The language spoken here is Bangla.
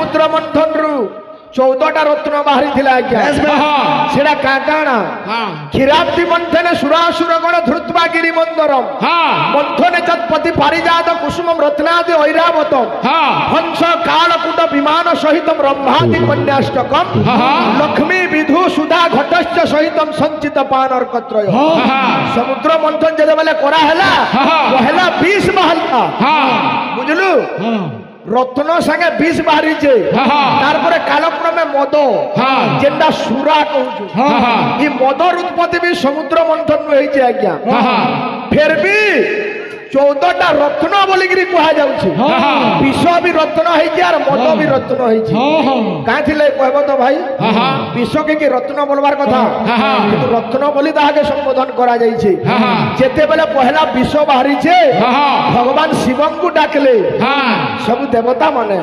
ସମୁଦ୍ର ମନ୍ଥନରୁ 14ଟା ରତ୍ନ ବାହାରିଥିଲା ଆଜ୍ଞା ସେଟା କାଣା କ୍ଷୀରାବ୍ଧି ମନ୍ଥନେ ସୁରାସୁର ଗଣ ଧୃତ୍ବା ଗିରି ମନ୍ଦରମ୍ ମନ୍ଥନେ ଚତ୍ପତି ପାରିଜାତ କୁସୁମಂ ରତ୍ନାଦି ଐରାବତମ୍ ହଂସ କାଳକୂଟ ବିମାନ ସହିତମ୍ ବ୍ରହ୍ମାଦି କନ୍ୟାଷ୍ଟକମ୍ ଲକ୍ଷ୍ମୀ ବିଧୁ ସୁଧା ଘଟଶ୍ଚ ସହିତମ୍ ସଞ୍ଚିତ ପାନର୍କତ୍ରୟ ସମୁଦ୍ର ମନ୍ଥନ ଯେତେବେଳେ କରା ହେଲା ପହେଲା 20 ବାହାରିଲା ବୁଝଲୁ রত্ন সাথে 20 বাহারিছে তারপরে কালক্রমে মদ যেটা সুরা কହୁଛୁ এই মদর উৎপত্তি বি সমুদ্র মন্থন হয়েছে আজ্ঞা ফের বি 14টা রত্ন বলিকি কুয়া যাচ্ছে বিষ বি রত্ন হয়েছে আর মদ বি রত্ন হয়েছে কাঁ লে কহব তো ভাই বিষকে কি রত্ন বলবার কথা কিন্তু রত্ন বলি তাহাকে সম্বোধন করা যাইছে যেতেবেলে পহেলা বিষ বাহারিছে ভগবান শিবঙ্কু ডাকলে সব দেবতা মানে